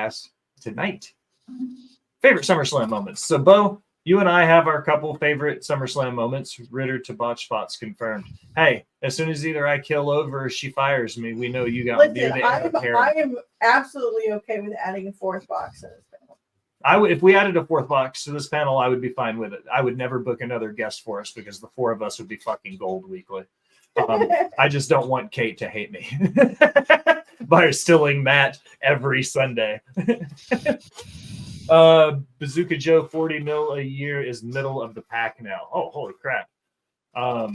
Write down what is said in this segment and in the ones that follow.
podcast tonight. Favorite SummerSlam moments. So, Bo, you and I have our couple favorite SummerSlam moments. Ritter to Botched Spots confirmed. Hey, as soon as either I kill over or she fires me, we know you got Listen, I am absolutely okay with adding a fourth box in this panel. I would, if we added a fourth box to this panel, I would be fine with it. I would never book another guest for us because the four of us would be fucking gold weekly. I just don't want Kate to hate me by stealing Matt every Sunday. Bazooka Joe, 40 mil a year is middle of the pack now. Oh, holy crap. All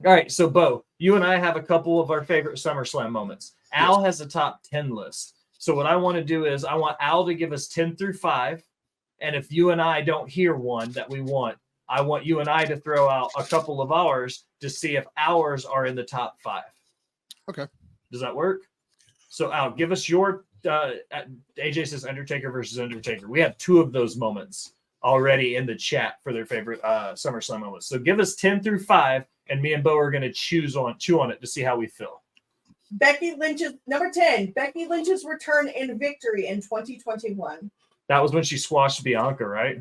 right, so Bo, you and I have a couple of our favorite SummerSlam moments. Al has a top 10 list. So what I want to do is I want Al to give us 10 through 5. And if you and I don't hear one that we want, I want you and I to throw out a couple of ours to see if ours are in the top 5. Okay. Does that work? So Al, give us your AJ says Undertaker versus Undertaker. We have 2 of those moments already in the chat for their favorite SummerSlam moments. So give us 10 through 5, and me and Bo are going to chew on it to see how we feel. Becky Lynch's number 10. Becky Lynch's return in victory in 2021. That was when she squashed Bianca, right?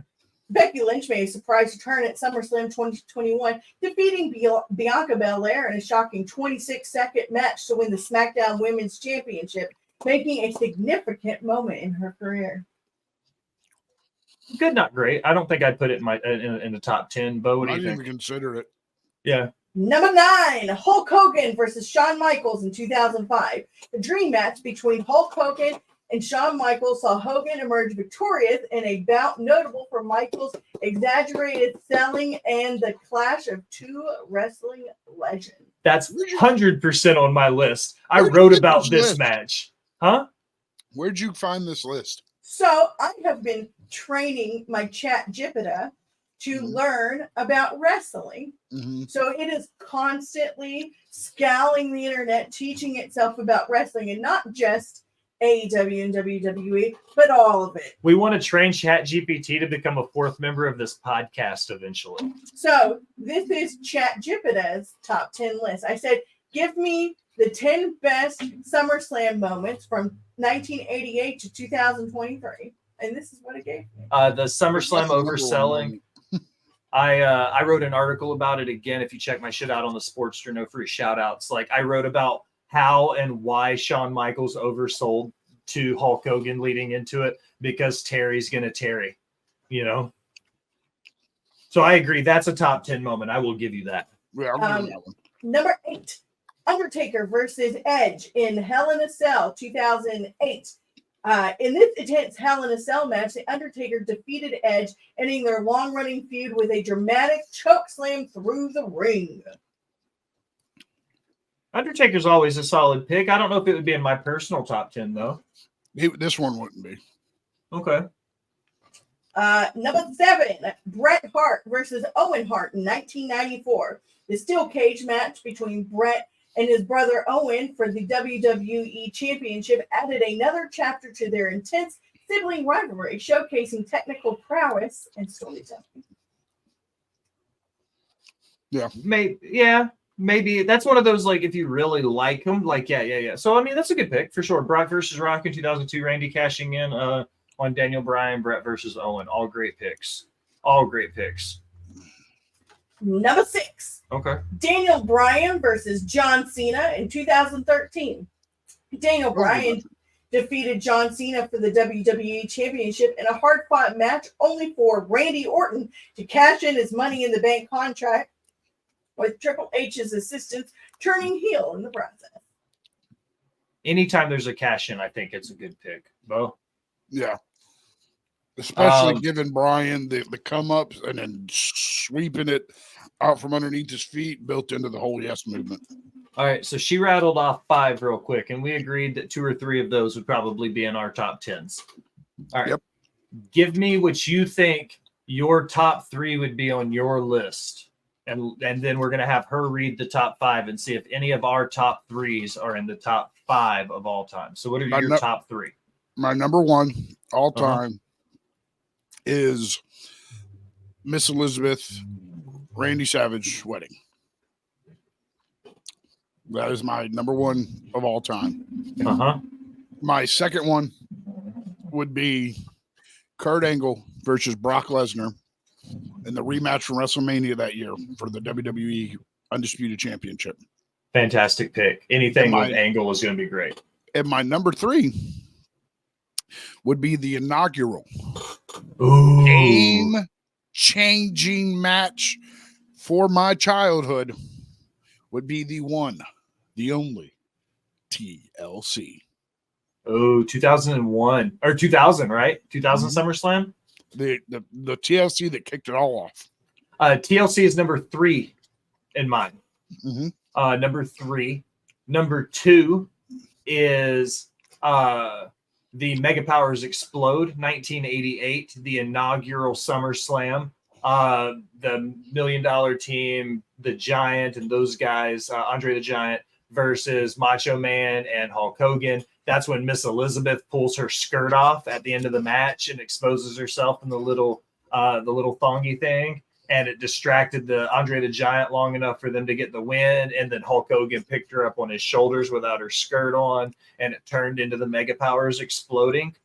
Becky Lynch made a surprise return at SummerSlam 2021, defeating Bianca Belair in a shocking 26-second match to win the SmackDown Women's Championship, making a significant moment in her career. Good, not great. I don't think I'd put it in the top 10. Bo, what do you think? I didn't even consider it. Yeah. Number 9, Hulk Hogan versus Shawn Michaels in 2005. The dream match between Hulk Hogan and Shawn Michaels saw Hogan emerge victorious in a bout notable for Michaels' exaggerated selling and the clash of 2 wrestling legends. That's 100% on my list. I wrote about this match. Huh? Where'd you find this list? So I have been training my Chat GPT to learn about wrestling. So it is constantly scouring the internet, teaching itself about wrestling, and not just AEW and WWE, but all of it. We want to train Chat GPT to become a 4th member of this podcast eventually. So this is Chat GPT's top 10 list. I said, give me the 10 best SummerSlam moments from 1988 to 2023. And this is what it gave me. The SummerSlam overselling. I wrote an article about it again. If you check my shit out on the Sportster, no free shout outs. Like I wrote about how and why Shawn Michaels oversold to Hulk Hogan leading into it because Terry's going to Terry, you know? So I agree. That's a top 10 moment. I will give you that. Yeah, I'll give you that one. Number 8, Undertaker versus Edge in Hell in a Cell 2008. In this intense Hell in a Cell match, The Undertaker defeated Edge, ending their long-running feud with a dramatic choke slam through the ring. Undertaker's always a solid pick. I don't know if it would be in my personal top 10, though. This one wouldn't be. Okay. Number 7, Bret Hart versus Owen Hart in 1994. The steel cage match between Bret and his brother Owen for the WWE Championship added another chapter to their intense sibling rivalry, showcasing technical prowess and storytelling. Yeah. Maybe that's one of those, like, if you really like him, like, yeah. So, I mean, that's a good pick for sure. Brock versus Rock in 2002, Randy cashing in on Daniel Bryan, Bret versus Owen. All great picks. Number 6. Okay. Daniel Bryan versus John Cena in 2013. Daniel Bryan defeated John Cena for the WWE Championship in a hard-fought match, only for Randy Orton to cash in his Money in the Bank contract, with Triple H's assistance turning heel in the process. Anytime there's a cash in, I think it's a good pick. Bo? Yeah. Especially giving Bryan the come ups and then sweeping it out from underneath his feet, built into the whole yes movement. All right, so she rattled off 5 real quick, and we agreed that 2 or 3 of those would probably be in our top 10s. All right. Yep. Give me what you think your top 3 would be on your list. And then we're going to have her read the top 5 and see if any of our top 3s are in the top 5 of all time. So what are your top 3? My number 1 all time is Miss Elizabeth Randy Savage wedding. That is my number 1 of all time. Uh-huh. My second one would be Kurt Angle versus Brock Lesnar in the rematch from WrestleMania that year for the WWE Undisputed Championship. Fantastic pick. Anything And with Angle is going to be great. And my number 3 would be the inaugural game-changing match for my childhood would be the one, the only TLC. Oh, 2001 or 2000, right? 2000 Mhm. SummerSlam. The TLC that kicked it all off. TLC is number 3 in mine. Mm-hmm. Number 3. Number 2 is the Mega Powers Explode 1988, the inaugural SummerSlam. The $1 Million Team, the Giant, and those guys, Andre the Giant versus Macho Man and Hulk Hogan. That's when Miss Elizabeth pulls her skirt off at the end of the match and exposes herself in the little thongy thing. And it distracted the Andre the Giant long enough for them to get the win. And then Hulk Hogan picked her up on his shoulders without her skirt on, and it turned into the Mega Powers exploding.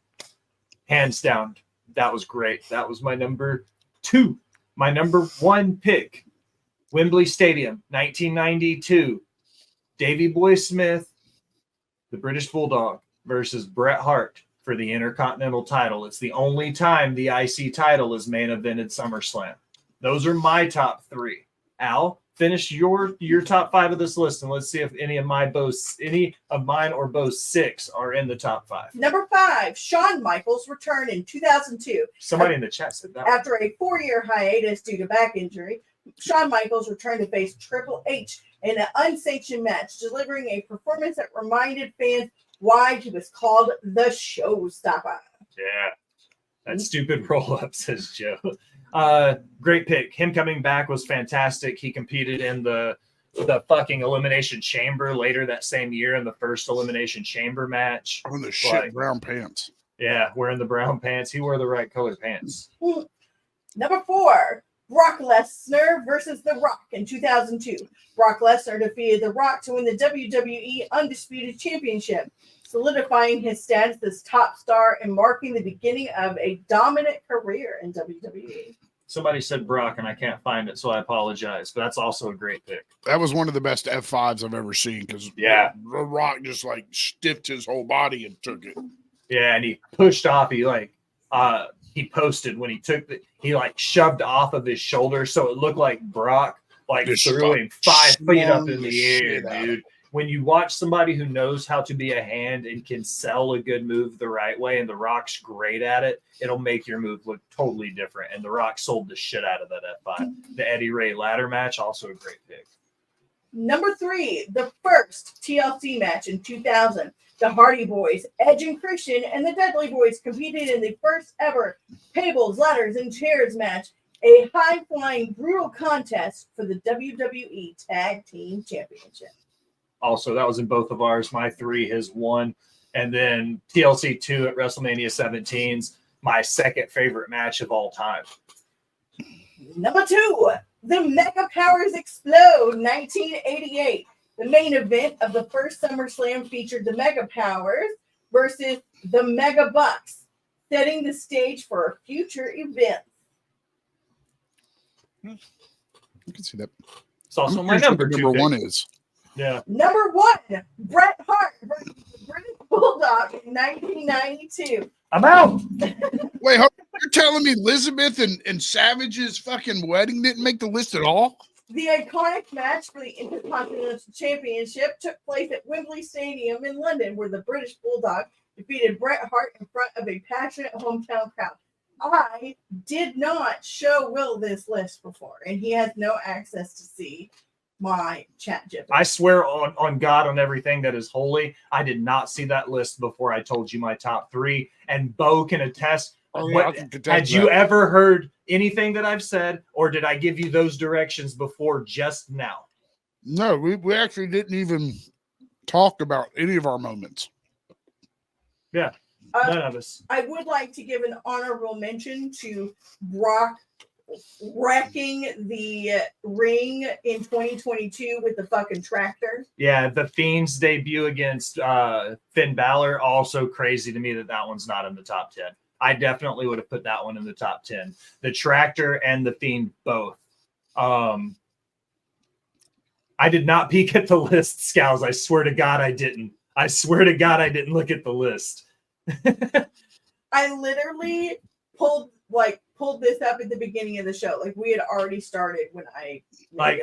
Hands down, that was great. That was my number 2. My number 1 pick, Wembley Stadium, 1992. Davey Boy Smith, the British Bulldog, versus Bret Hart for the Intercontinental title. It's the only time the IC title is main evented SummerSlam. Those are my top 3. Al, finish your top 5 of this list, and let's see if any of mine or Bo's 6 are in the top 5. Number 5, Shawn Michaels returned in 2002. Somebody in the chat said that. After a 4-year hiatus due to back injury, Shawn Michaels returned to face Triple H in an unsanctioned match, delivering a performance that reminded fans why he was called the Showstopper. Yeah, that stupid roll-up, says Joe. Great pick. Him coming back was fantastic. He competed in the fucking Elimination Chamber later that same year in the first Elimination Chamber match. On the shit brown pants. Yeah, wearing the brown pants. He wore the right color pants. Number 4, Brock Lesnar versus The Rock in 2002. Brock Lesnar defeated The Rock to win the WWE Undisputed Championship, solidifying his status as top star and marking the beginning of a dominant career in WWE. Somebody said Brock, and I can't find it, so I apologize. But that's also a great pick. That was one of the best F5s I've ever seen because The Rock just like stiffed his whole body and took it. Yeah, and he pushed off. He posted when he shoved off of his shoulder, so it looked like Brock just threw him 5 feet up in the air, dude. When you watch somebody who knows how to be a hand and can sell a good move the right way, and The Rock's great at it, it'll make your move look totally different. And The Rock sold the shit out of that F5. The Eddie Ray ladder match, also a great pick. Number 3, the first TLC match in 2000. The Hardy Boys, Edge and Christian, and the Dudley Boys competed in the first ever tables, ladders, and chairs match, a high-flying, brutal contest for the WWE Tag Team Championship. Also, that was in both of ours. My 3, his 1. And then TLC 2 at WrestleMania 17's my second favorite match of all time. Number 2, the Mega Powers Explode, 1988. The main event of the first SummerSlam featured the Mega Powers versus the Mega Bucks, setting the stage for a future event. You can see that. It's also my number 2. Number 1 is. Yeah. Number 1, Bret Hart versus the British Bulldog in 1992. I'm out. Wait, you're telling me Elizabeth and Savage's fucking wedding didn't make the list at all? The iconic match for the Intercontinental Championship took place at Wembley Stadium in London, where the British Bulldog defeated Bret Hart in front of a passionate hometown crowd. I did not show Will this list before, and he has no access to see my Chat GPT. I swear on God, on everything that is holy, I did not see that list before I told you my top 3. And Bo can attest. Had you ever heard anything that I've said, or did I give you those directions before just now? No, we actually didn't even talk about any of our moments. Yeah, none of us. I would like to give an honorable mention to Brock wrecking the ring in 2022 with the fucking tractor. Yeah, the Fiend's debut against Finn Balor, also crazy to me that one's not in the top 10. I definitely would have put that one in the top 10. The tractor and the Fiend both. I did not peek at the list, Scowls. I swear to God I didn't. I swear to God I didn't look at the list. I literally pulled this up at the beginning of the show. Like, we had already started when I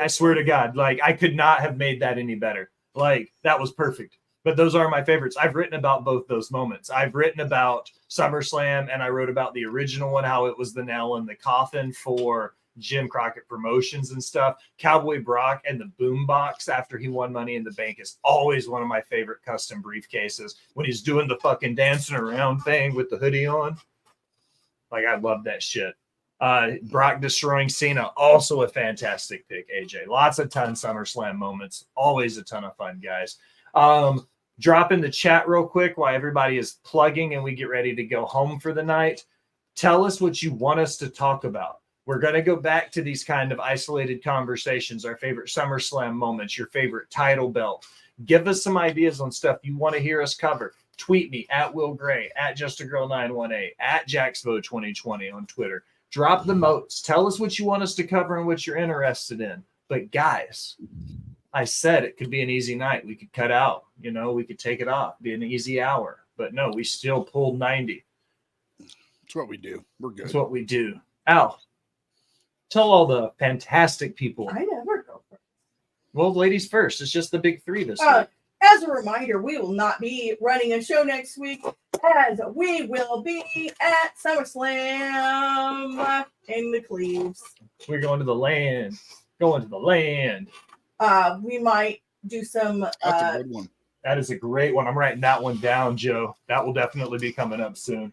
swear to God, like, I could not have made that any better. Like, that was perfect. But those are my favorites. I've written about both those moments. I've written about SummerSlam, and I wrote about the original one, how it was the nail in the coffin for Jim Crockett Promotions and stuff. Cowboy Brock and the boombox after he won Money in the Bank is always one of my favorite custom briefcases. When he's doing the fucking dancing around thing with the hoodie on. Like, I love that shit. Brock destroying Cena, also a fantastic pick, AJ. Lots of ton SummerSlam moments. Always a ton of fun, guys. Drop in the chat real quick while everybody is plugging and we get ready to go home for the night. Tell us what you want us to talk about. We're going to go back to these kind of isolated conversations, our favorite SummerSlam moments, your favorite title belt. Give us some ideas on stuff you want to hear us cover. Tweet me at Will Gray, at JustAGirl918, at JaxVo2020 on Twitter. Drop the motes. Tell us what you want us to cover and what you're interested in. But guys, I said it could be an easy night. We could cut out, we could take it off, be an easy hour. But no, we still pulled 90. That's what we do. We're good. That's what we do. Al, tell all the fantastic people. I never go first. Well, ladies first. It's just the big three this week. As a reminder, we will not be running a show next week, as we will be at SummerSlam in the Cleves. We're going to the land. Going to the land. We might do some. That's a good one. That is a great one. I'm writing that one down, Joe. That will definitely be coming up soon.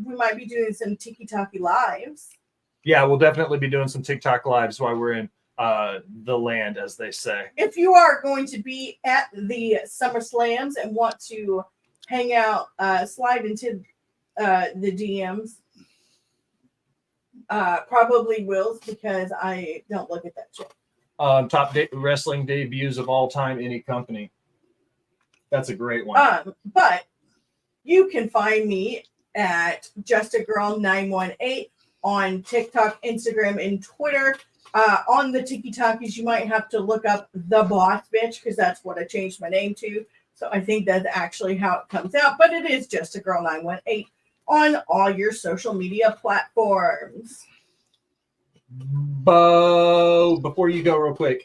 We might be doing some Tiki-Taki lives. Yeah, we'll definitely be doing some TikTok lives while we're in the land, as they say. If you are going to be at the SummerSlams and want to hang out, slide into the DMs. Probably Will's, because I don't look at that shit. Top wrestling debuts of all time, any company. That's a great one. But you can find me at JustAGirl918 on TikTok, Instagram, and Twitter. On the Tiki-Takis, you might have to look up The Boss Bitch, because that's what I changed my name to. So I think that's actually how it comes out. But it is JustAGirl918 on all your social media platforms. Before you go real quick,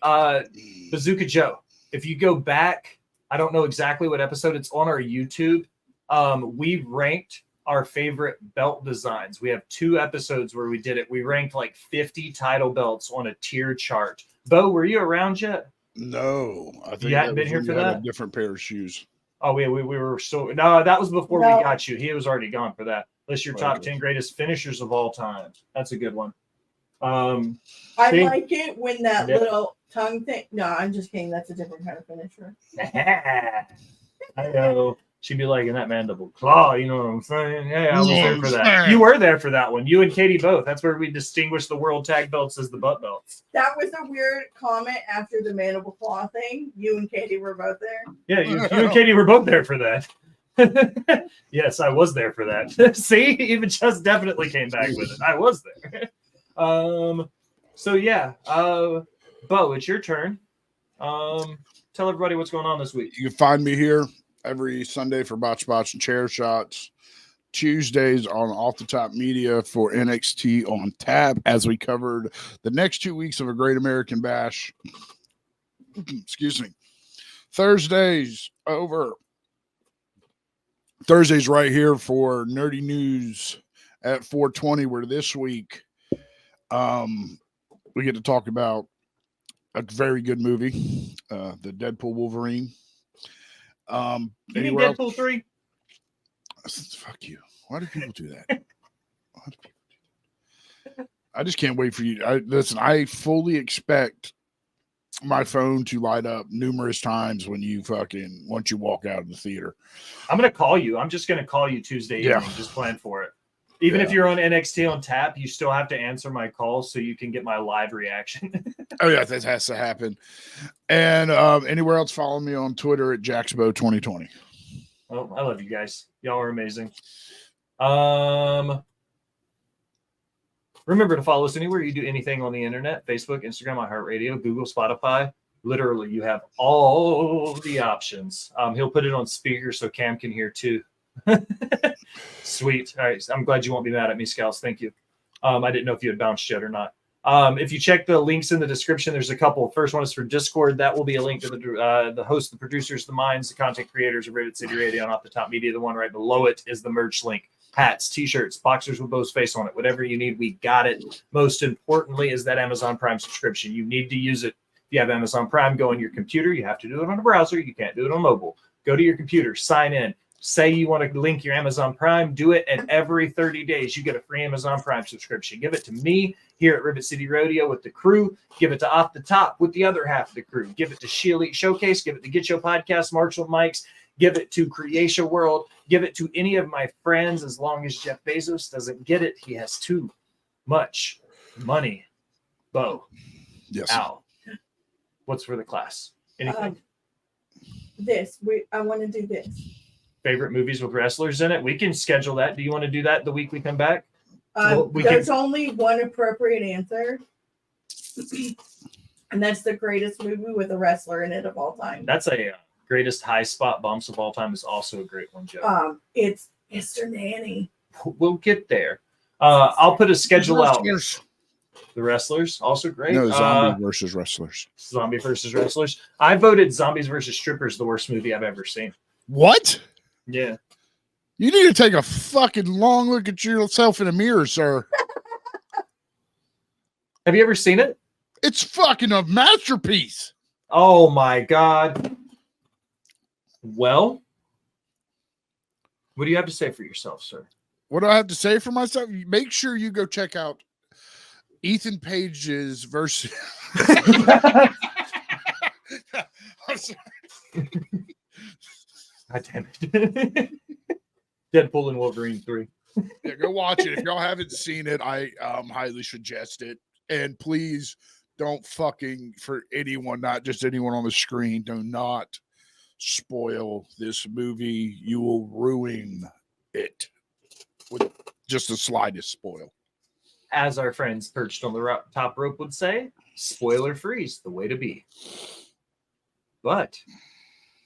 Bazooka Joe, if you go back, I don't know exactly what episode it's on our YouTube. We ranked our favorite belt designs. We have 2 episodes where we did it. We ranked like 50 title belts on a tier chart. Bo, were you around yet? No, I think you hadn't been here for that. A different pair of shoes. Oh, we were still. No, that was before we got you. He was already gone for that. List your top 10 greatest finishers of all time. That's a good one. I like it when that little tongue thing. No, I'm just kidding. That's a different kind of finisher. I know. She'd be like in that mandible claw. You know what I'm saying? Yeah, I was there for that. You were there for that one. You and Katie both. That's where we distinguished the world tag belts as the butt belts. That was a weird comment after the mandible claw thing. You and Katie were both there. Yeah, you and Katie were both there for that. Yes, I was there for that. See, even just definitely came back with it. I was there. So yeah, Bo, it's your turn. Tell everybody what's going on this week. You can find me here every Sunday for Botched Spots and Chair Shots. Tuesdays on Off the Top Media for NXT on Tap, as we covered the next 2 weeks of a Great American Bash. Excuse me. Thursdays right here for Nerdy News at 4:20, where this week we get to talk about a very good movie, the Deadpool Wolverine. You mean Deadpool 3? Fuck you. Why do people do that? I just can't wait for you. Listen, I fully expect my phone to light up numerous times once you walk out of the theater. I'm going to call you. I'm just going to call you Tuesday evening. Just plan for it. Even Yeah. if you're on NXT on tap, you still have to answer my call so you can get my live reaction. Oh yeah, that has to happen. And anywhere else, follow me on Twitter at JaxBo2020. Oh, I love you guys. Y'all are amazing. Remember to follow us anywhere you do anything on the internet: Facebook, Instagram, iHeartRadio, Google, Spotify. Literally, you have all the options. He'll put it on speaker so Cam can hear too. Sweet. All right. I'm glad you won't be mad at me, Scouts. Thank you. I didn't know if you had bounced yet or not. If you check the links in the description, there's a couple. First one is for Discord. That will be a link to the hosts, the producers, the minds, the content creators of Rivet City Radio and Off the Top Media. The one right below it is the merch link. Hats, t-shirts, boxers with Bo's face on it. Whatever you need, we got it. Most importantly is that Amazon Prime subscription. You need to use it. If you have Amazon Prime, go on your computer. You have to do it on a browser. You can't do it on mobile. Go to your computer, sign in. Say you want to link your Amazon Prime, do it, and every 30 days you get a free Amazon Prime subscription. Give it to me here at Rivet City Rodeo with the crew. Give it to Off the Top with the other half of the crew. Give it to She Elite Showcase. Give it to Get Your Podcast, Marshall Mikes. Give it to Creation World. Give it to any of my friends. As long as Jeff Bezos doesn't get it, he has too much money. Bo. Yes. Al. What's for the class? Anything? I want to do this. Favorite movies with wrestlers in it? We can schedule that. Do you want to do that the week we come back? Well, There's only one appropriate answer. And that's the greatest movie with a wrestler in it of all time. That's a greatest high spot bumps of all time is also a great one, Joe. It's Mr. Nanny. We'll get there. I'll put a schedule out. Wrestlers. The wrestlers, also great. No, zombie versus wrestlers. Zombie versus wrestlers. I voted Zombies versus Strippers the worst movie I've ever seen. What? Yeah. You need to take a fucking long look at yourself in a mirror, sir. Have you ever seen it? It's fucking a masterpiece. Oh my God. Well, what do you have to say for yourself, sir? What do I have to say for myself? Make sure you go check out Ethan Page's versus. I'm sorry. God damn it. Deadpool and Wolverine 3. Yeah, go watch it. If y'all haven't seen it, I highly suggest it. And please don't fucking, for anyone, not just anyone on the screen, do not spoil this movie. You will ruin it with just the slightest spoil. As our friends perched on the top rope would say, spoiler free is the way to be. But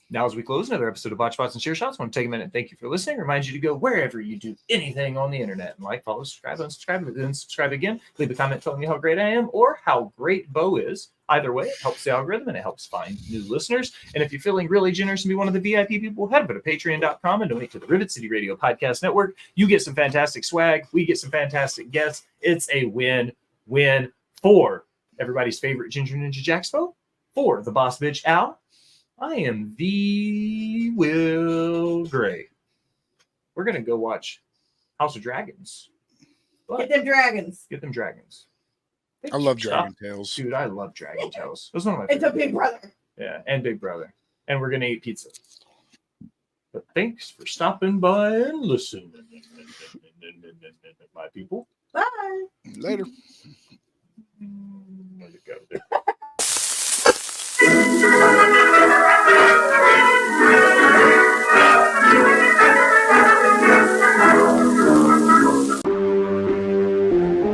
now, as we close another episode of Botched Spots and Cheer Shots, I want to take a minute and thank you for listening. Remind you to go wherever you do anything on the internet and like, follow, subscribe, unsubscribe, and then subscribe again. Leave a comment telling me how great I am or how great Bo is. Either way, it helps the algorithm and it helps find new listeners. And if you're feeling really generous and be one of the VIP people, head over to patreon.com and donate to the Rivet City Radio Podcast Network. You get some fantastic swag. We get some fantastic guests. It's a win-win for everybody's favorite Ginger Ninja Jaxpo, for the boss bitch Al. I am the Will Gray. We're going to go watch House of Dragons. Get them dragons. Get them dragons. I love Dragon Tales. Dude, I love Dragon Tales. It was one of my It's a favorite. Big Brother. Yeah, and Big Brother. And we're going to eat pizza. But thanks for stopping by and listening, my people. Bye. Later.